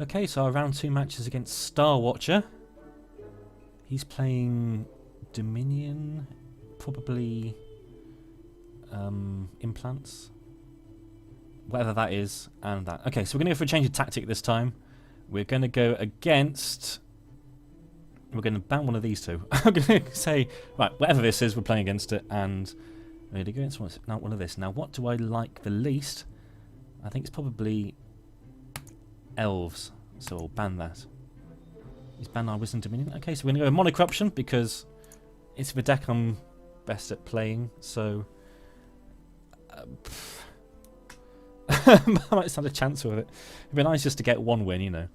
Okay, so our round 2 matches against Starwatcher. He's playing Dominion, probably implants, whatever that is, and that. Okay, so we're going to go for a change of tactic this time. We're going to go against... We're going to ban one of these two. I'm going to say, right, whatever this is, we're playing against it, and we're going to go against one of this. Now, what do I like the least? I think it's probably elves, so we'll ban that. He's banned our Wisdom Dominion. Okay, so we're going to go with Monocorruption, because it's the deck I'm best at playing, so... I might stand a chance with it. It'd be nice just to get one win, you know.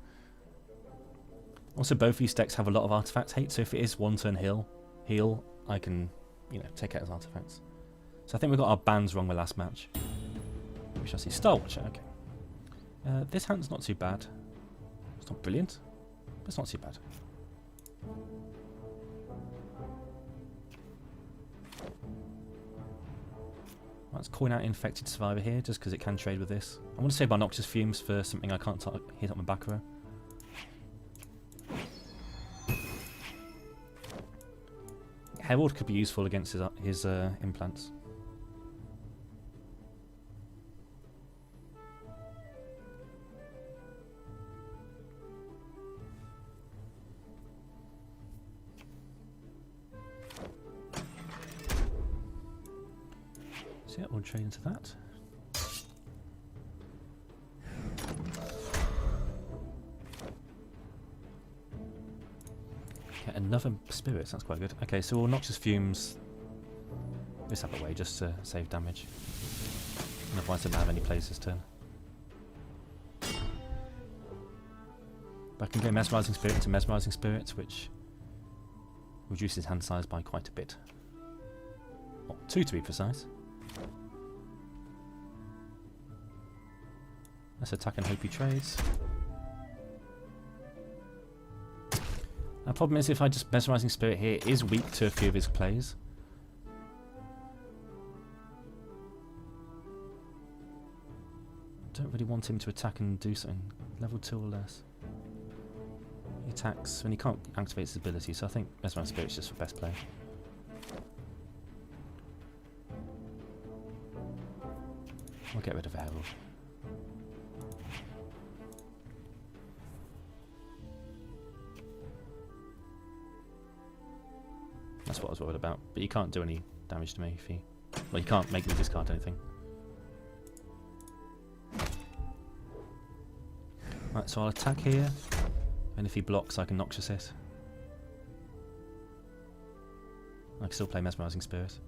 Also, both these decks have a lot of artifact hate, so if it is one turn heal, I can, you know, take out his artifacts. So I think we got our bans wrong the last match. We shall see. Starwatcher, okay. This hand's not too bad. It's not brilliant, but it's not too bad. Let's coin out Infected Survivor here, just because it can trade with this. I want to save my Noxious Fumes for something I can't hit up my back row. Herald could be useful against his implants. So yeah, we'll trade into that. Another Spirits, that's quite good. Okay, so we'll Noxious Fumes this other way just to save damage. And otherwise I don't have any plays this turn. But I can go Mesmerizing Spirit to Mesmerizing Spirit, which reduces hand size by quite a bit. Well, 2 to be precise. Let's attack and hope he trades. The problem is if I just Mesmerizing Spirit here, it is weak to a few of his plays. Don't really want him to attack and do something. Level 2 or less. He attacks when he can't activate his ability, so I think Mesmerizing Spirit is just for best play. We'll get rid of Herald. That's what I was worried about. But you can't do any damage to me if you... Well, you can't make me discard anything. Right, so I'll attack here. And if he blocks, I can Noxious hit. I can still play Mesmerizing Spirit.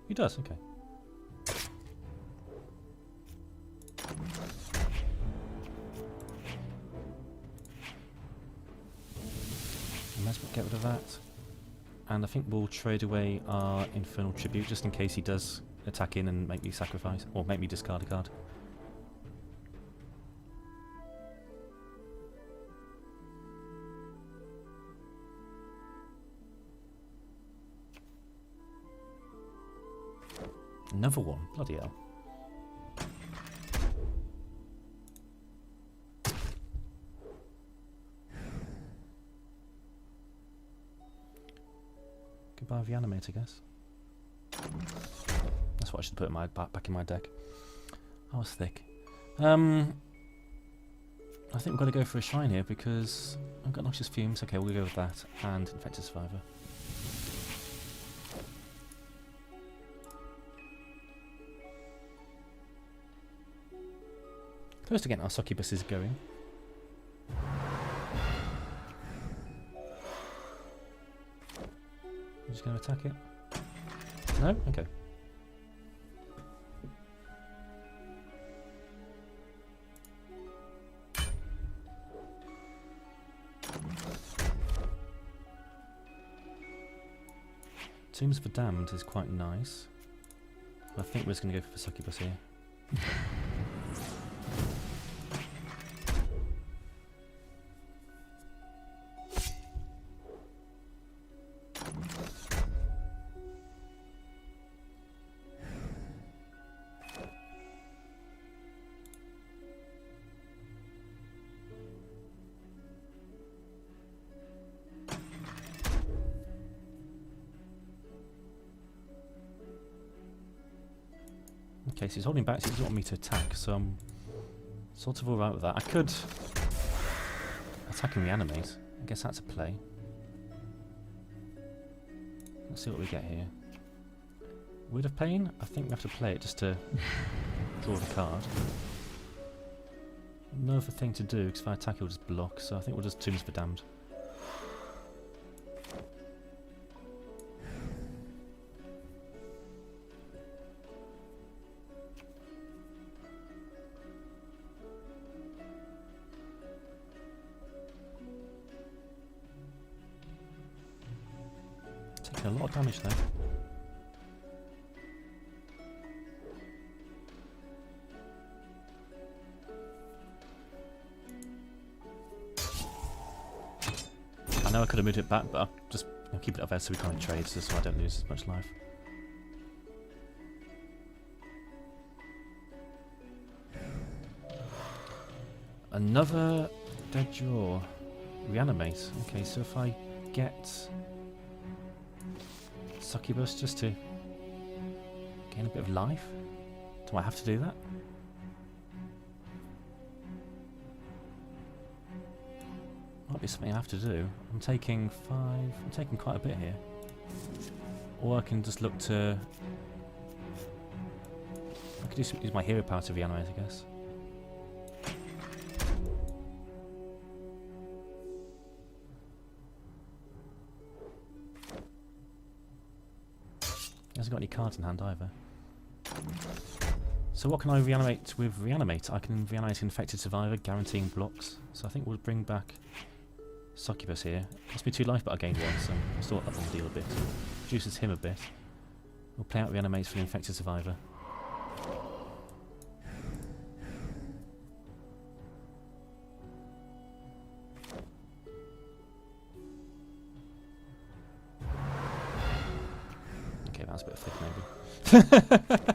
He does, okay. Get rid of that. And I think we'll trade away our Infernal Tribute just in case he does attack in and make me sacrifice, or make me discard a card. Another one, bloody hell. Goodbye the animate, I guess. That's what I should put in my back in my deck. That was thick. I think we've got to go for a shine here because I've got Noxious Fumes. Okay, we'll go with that and Infected Survivor. Close to getting our succubuses going. I'm just going to attack it. No? Okay. Tombs of the Damned is quite nice. I think we're just going to go for the succubus here. Okay, so he's holding back, so he doesn't want me to attack, so I'm sort of alright with that. I could attack and reanimate. I guess that's a play. Let's see what we get here. Word of Pain? I think we have to play it just to draw the card. No other thing to do, because if I attack he'll just block, so I think we'll just Tombs for Damned. Taking a lot of damage though. I know I could have moved it back, but I'll keep it up there so we can't trade, just so I don't lose as much life. Another dead draw. Reanimate. Okay, so if I get Succubus just to gain a bit of life, do I have to do that? Might be something I have to do. I'm taking quite a bit here. Or I can just look to... I could use my hero power to reanimate, I guess. He hasn't got any cards in hand either. So what can I reanimate with reanimate? I can reanimate Infected Survivor, guaranteeing blocks. So I think we'll bring back Succubus here. Cost me 2 life, but I gained 1, so I thought that will deal a bit. Reduces him a bit. We'll play out reanimates for the Infected Survivor. Okay, that's a bit thick maybe.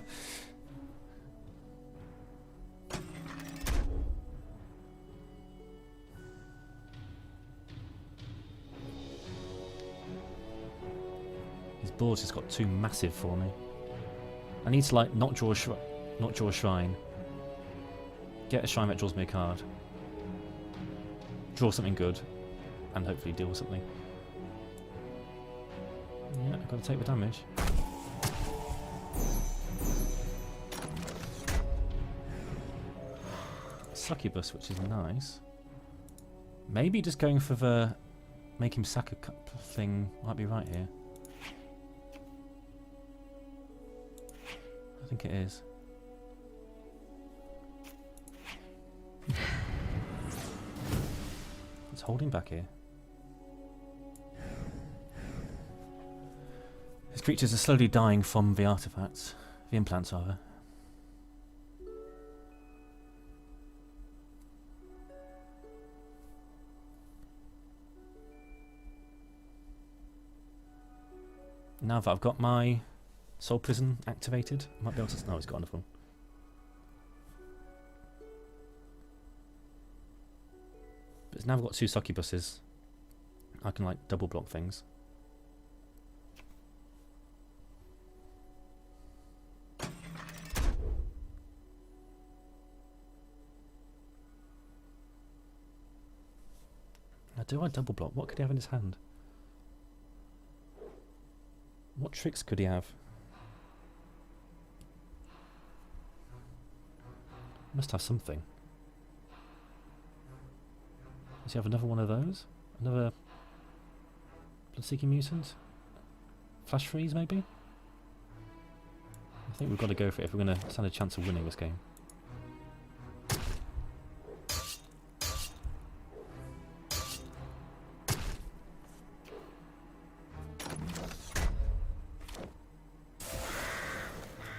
Board's just got too massive for me. I need to like not draw a shrine. Get a shrine that draws me a card. Draw something good, and hopefully deal with something. Yeah, I've got to take the damage. Succubus, which is nice. Maybe just going for the make him sack a thing might be right here. I think it is. It's holding back here. His creatures are slowly dying from the artifacts. The implants, rather. Now that I've got my Soul Prison activated, I might be able to... No, he's got another one. But now I've got 2 Succubuses. I can like double block things. Now do I double block? What could he have in his hand? What tricks could he have? Must have something. Does he have another one of those? Another Bloodseeking Mutant? Flash Freeze, maybe? I think we've got to go for it if we're going to stand a chance of winning this game.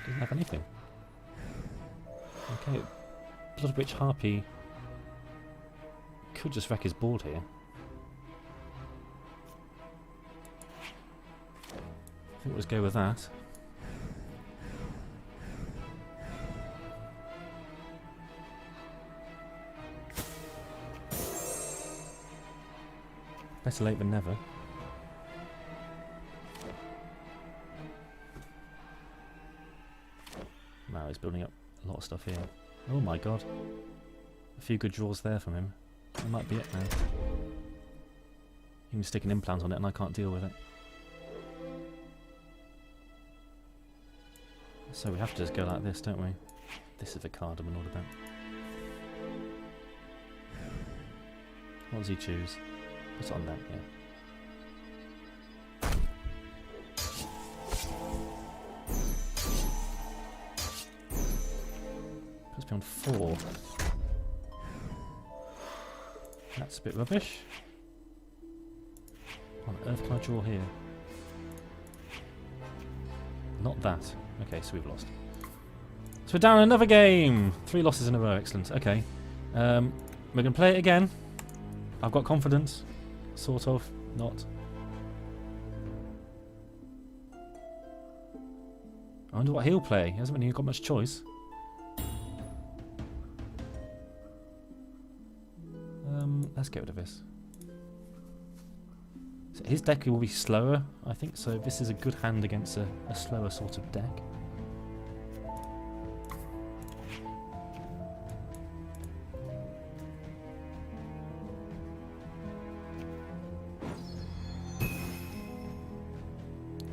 Doesn't have anything. Okay. Blood Witch Harpy could just wreck his board here. I think we'll just go with that. Better late than never. No, he's building up a lot of stuff here. Oh my god. A few good draws there from him. That might be it now. You can stick an implant on it and I can't deal with it. So we have to just go like this, don't we? This is the card I'm all about. What does he choose? What's on that? Yeah. Puts me on 4. That's a bit rubbish. What on earth can I draw here? Not that. Okay, so we've lost. So we're down another game! 3 losses in a row, excellent. Okay. We're going to play it again. I've got confidence. Sort of. Not. I wonder what he'll play. He hasn't really got much choice. Let's get rid of this. So his deck will be slower, I think, so this is a good hand against a slower sort of deck.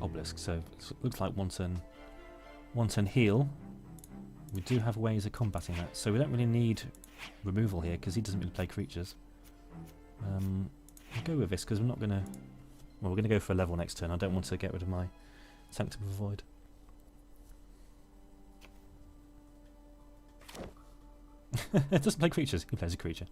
Obelisk, so it looks like one turn heal. We do have ways of combating that, so we don't really need removal here because he doesn't really play creatures. I'll go with this because we're not going to... Well, we're going to go for a level next turn. I don't want to get rid of my Sanctum of the Void. It doesn't play creatures. He plays a creature.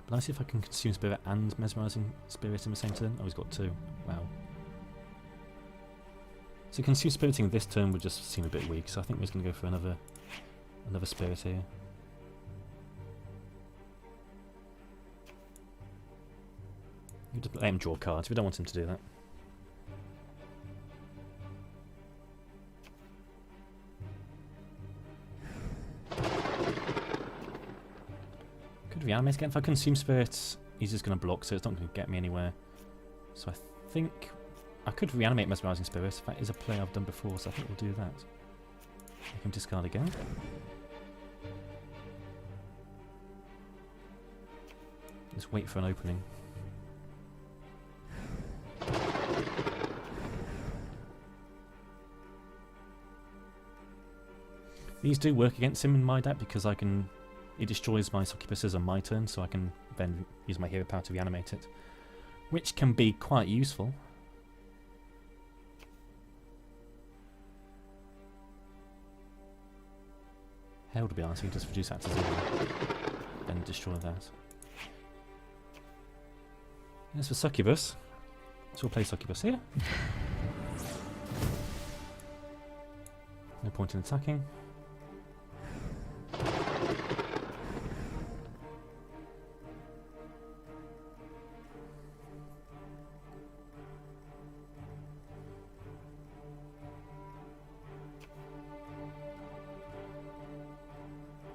But let's see if I can Consume Spirit and Mesmerizing Spirit in the same turn. Oh, he's got 2. Wow. So Consume Spiriting this turn would just seem a bit weak, so I think we're just going to go for another Spirit here. You just let him draw cards. We don't want him to do that. Reanimate again. If I Consume Spirit, he's just going to block, so it's not going to get me anywhere. So I think I could reanimate Mesmerizing Spirit. That is a play I've done before, so I think we'll do that. I can discard again. Just wait for an opening. These do work against him in my deck because I can... It destroys my succubuses on my turn, so I can then use my hero power to reanimate it, which can be quite useful. Hell, to be honest, we can just reduce that to 0, then destroy that. As for succubus, so we'll play succubus here. No point in attacking.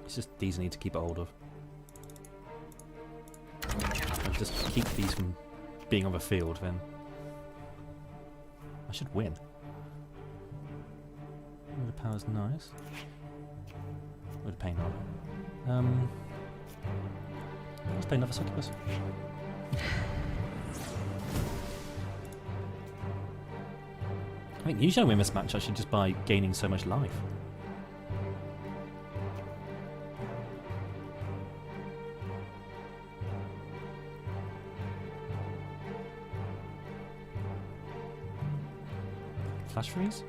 It's just these I need to keep a hold of. I'll just keep these from being on the field, then I should win. The power's nice. With pain on. Let's play another succubus. I think usually I win this match actually just by gaining so much life. Flash freeze?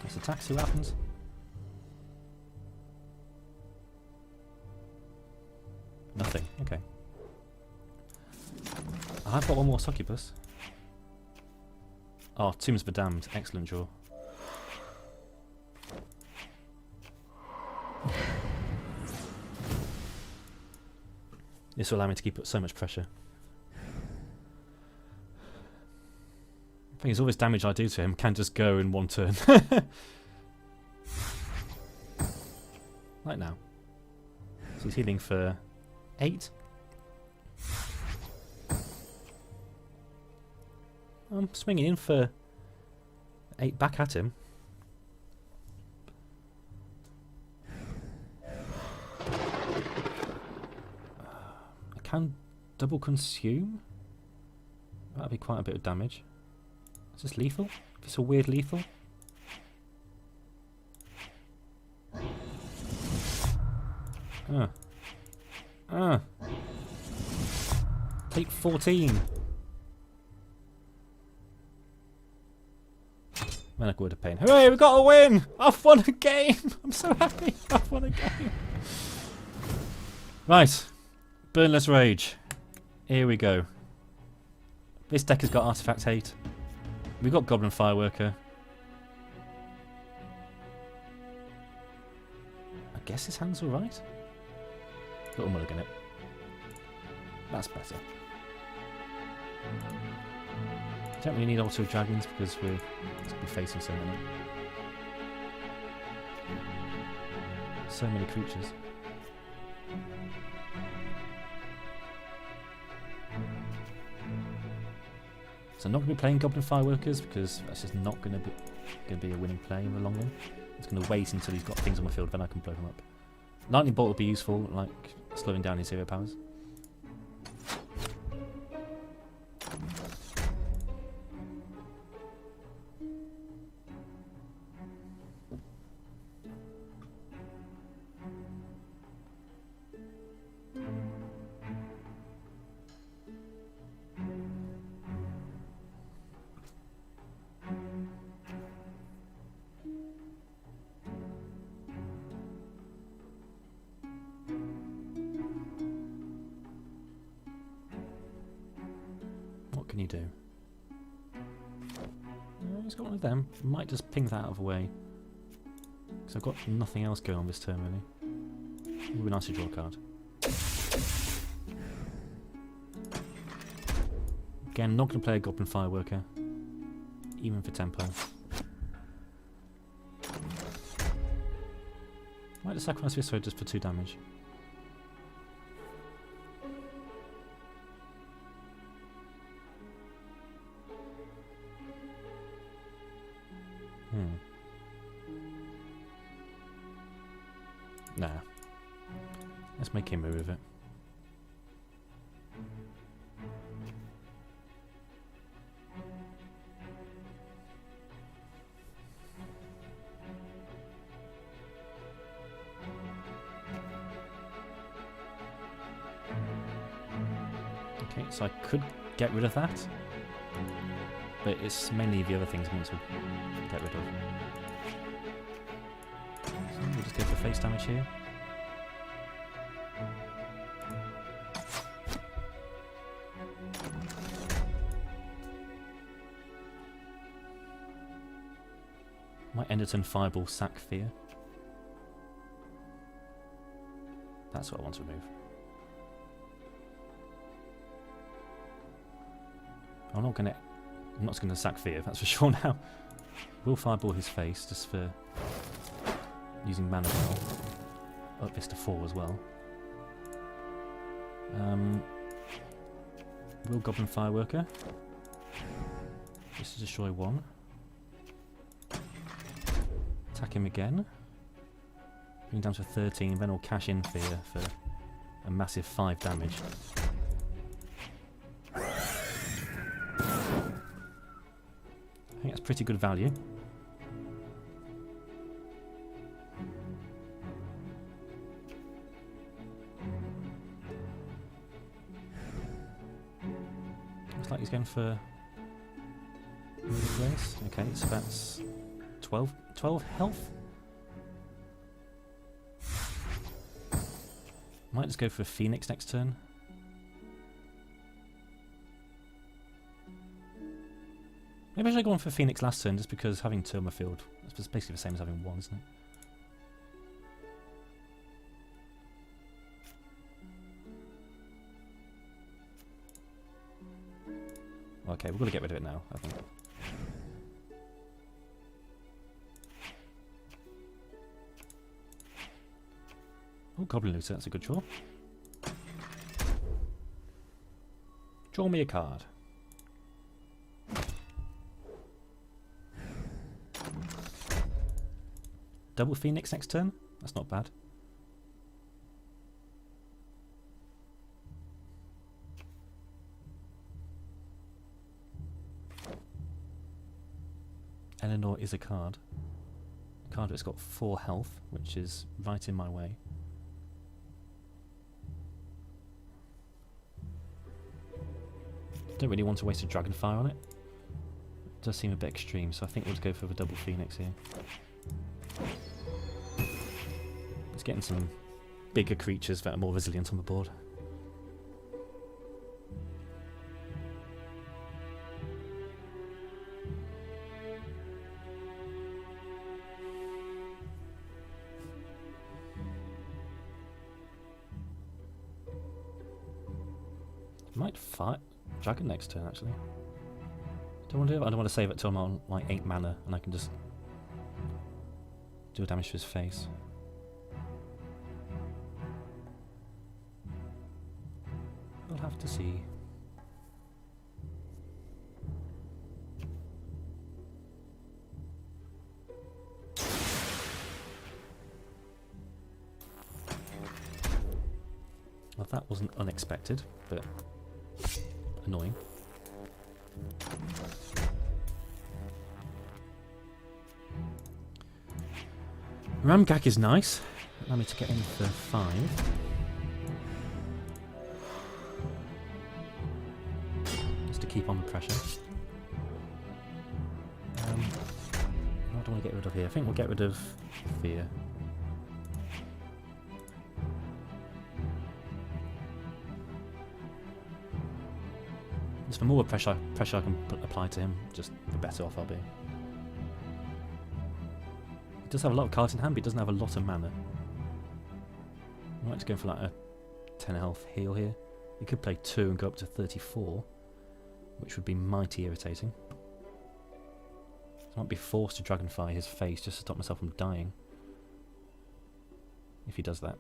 Let's attack, see what happens. Nothing, okay. I've got one more succubus. Oh, Tombs of the Damned, excellent draw. This will allow me to keep up so much pressure. I think it's all this damage I do to him can just go in one turn. Like now. So he's healing for 8. I'm swinging in for 8 back at him. I can double consume. That'd be quite a bit of damage. Is this lethal? Is this a weird lethal? Take 14. Manic Word of Pain. Hooray, we got a win! I've won a game! I'm so happy I've won a game. Right. Burnless Rage. Here we go. This deck has got Artifact Hate. We've got Goblin Fireworker. I guess his hand's alright. Little mulligan it. That's better. Don't really need auto dragons because we're facing so many. So many creatures. So I'm not going to be playing Goblin Fireworkers because that's just not going to be a winning play in the long run. It's going to wait until he's got things on the field, then I can blow him up. Lightning Bolt will be useful, like slowing down his hero powers. What can you do? He's got one of them. Might just ping that out of the way. Because I've got nothing else going on this turn, really. It would be nice to draw a card. Again, not going to play a Goblin Fireworker. Even for tempo. Might just sacrifice this sword just for 2 damage. Nah. Let's make him move it. Okay, so I could get rid of that. But it's mainly the other things I want to get rid of. So we'll just go for face damage here. Might Enderton Fireball sack Fear. That's what I want to remove. I'm not just gonna sack Fear, that's for sure now. We'll Fireball his face just for using mana spell. Up this to 4 as well. Will Goblin Fireworker. Just to destroy 1. Attack him again. Bring him down to 13, then we'll cash in Fear for a massive 5 damage. I think that's pretty good value. Looks like he's going for grace. Okay, so that's 12 health. Might just go for Phoenix next turn. Maybe I should go on for Phoenix last turn just because having 2 on my field is basically the same as having 1, isn't it? Okay, we've got to get rid of it now, I think. Oh, Goblin Looter, that's a good draw. Draw me a card. Double Phoenix next turn? That's not bad. Eleanor is a card. A card that's got 4 health, which is right in my way. Don't really want to waste a Dragonfire on it. It does seem a bit extreme, so I think we'll just go for the double Phoenix here. Let's get in some bigger creatures that are more resilient on the board. Might fight Dragon next turn, actually. I don't want to save it till I'm on like 8 mana and I can just do damage to his face. We'll have to see. Well, that wasn't unexpected, but annoying. Ramgak is nice. Allow me to get in for 5. Just to keep on the pressure. What do I want to get rid of here? I think we'll get rid of Fear. Just the more pressure I can apply to him, just the better off I'll be. He does have a lot of cards in hand, but he doesn't have a lot of mana. I might just go for like a 10 health heal here. He could play 2 and go up to 34, which would be mighty irritating. So I might be forced to Dragonfire his face just to stop myself from dying. If he does that.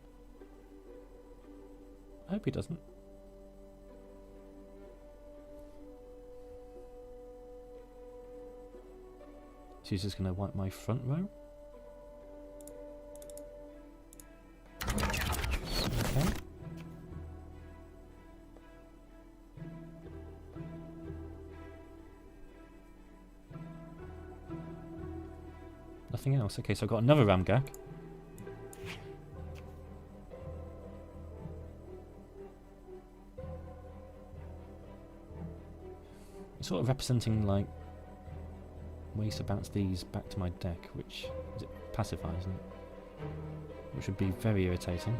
I hope he doesn't. So he's just going to wipe my front row. Okay. Nothing else. Okay, so I've got another Ramgak. It's sort of representing like ways to bounce these back to my deck, which is it pacify, isn't it? Which would be very irritating.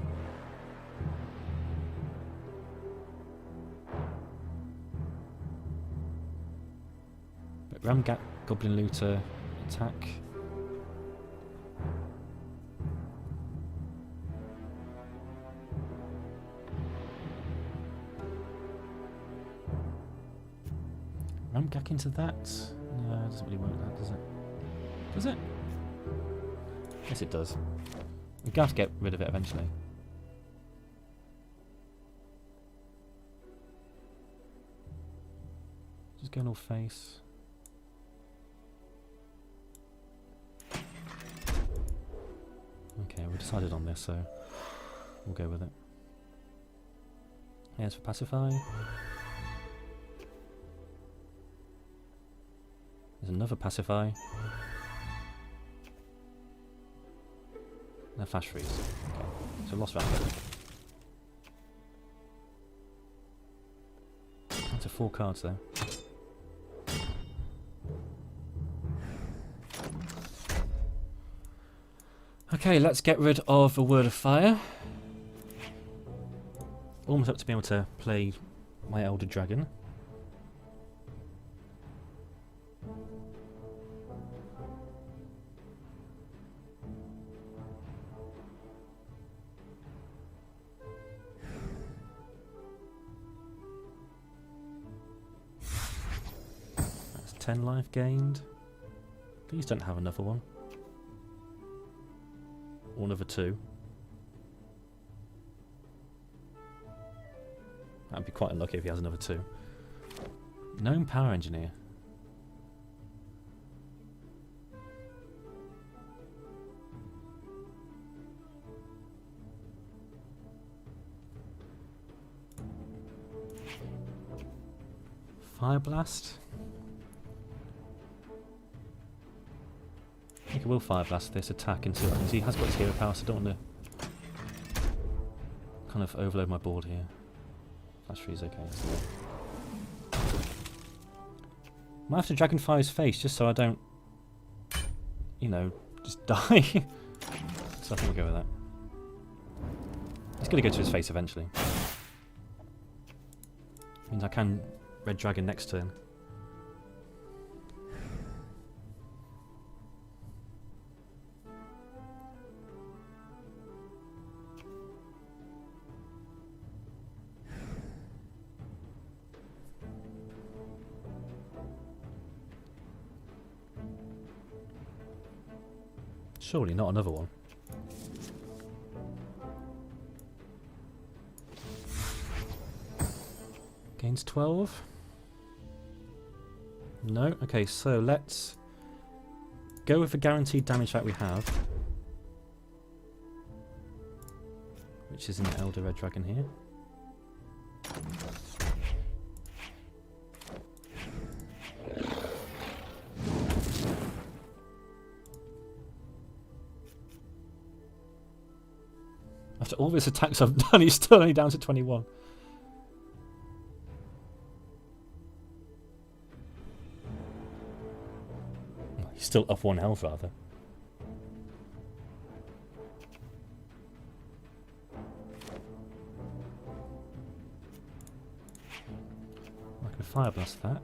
But Ramgak, Goblin Looter, attack. Ramgak into that? No, it doesn't really work that, does it? Does it? Yes, it does. We're going to have to get rid of it eventually. Just go all face. Okay, we decided on this, so we'll go with it. Here's for Pacify. There's another Pacify. And a Flash Freeze. Okay, so lost value. That's 4 cards though. Okay, let's get rid of a Word of Fire. Almost up to be able to play my Elder Dragon. 10 life gained. Please don't have another one. Or another 2. That'd be quite unlucky if he has another 2. Gnome Power Engineer. Fire Blast. I think I will Fire Blast this attack and see what happens. He has got his hero power, so I don't want to kind of overload my board here. Flash Freeze, okay. Might have to Dragonfire his face just so I don't, you know, just die. So I think we'll go with that. He's going to go to his face eventually. Means I can Red Dragon next turn. Surely not another one. Gains 12. No? Okay, so let's go with the guaranteed damage that we have. Which is an Elder Red Dragon here. After all these attacks I've done, he's still only down to 21. He's still up 1 health, rather. I can Fire Blast that.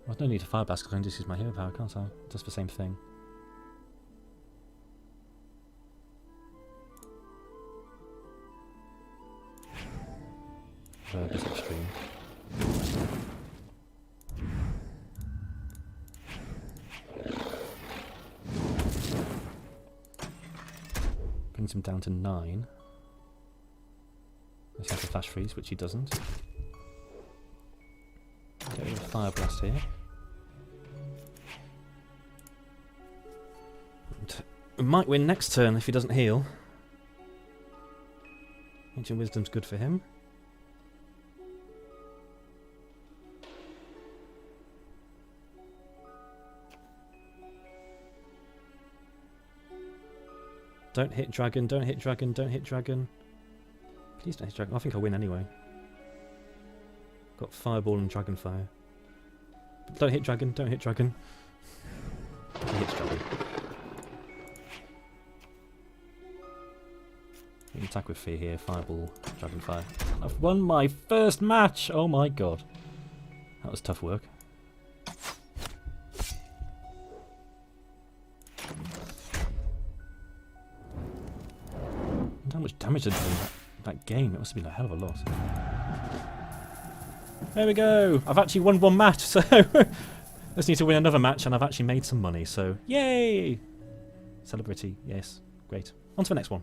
Well, I don't need to Fire Blast because I can just use my hero power, can't I? It does the same thing. Verb is extreme. Brings him down to 9. He has a Flash Freeze, which he doesn't. Get rid of Fire Blast here. And we might win next turn if he doesn't heal. Ancient Wisdom's good for him. Don't hit dragon, don't hit dragon, don't hit dragon. Please don't hit dragon. I think I'll win anyway. Got Fireball and Dragonfire. But don't hit dragon, don't hit dragon. He hits dragon. You can attack with fear here, Fireball, Dragonfire. I've won my first match! Oh my god. That was tough work. How much damage I did in that game? It must have been a hell of a lot. There we go! I've actually won 1 match, so I just need to win another match and I've actually made some money, so yay! Celebrity, yes, great. On to the next one.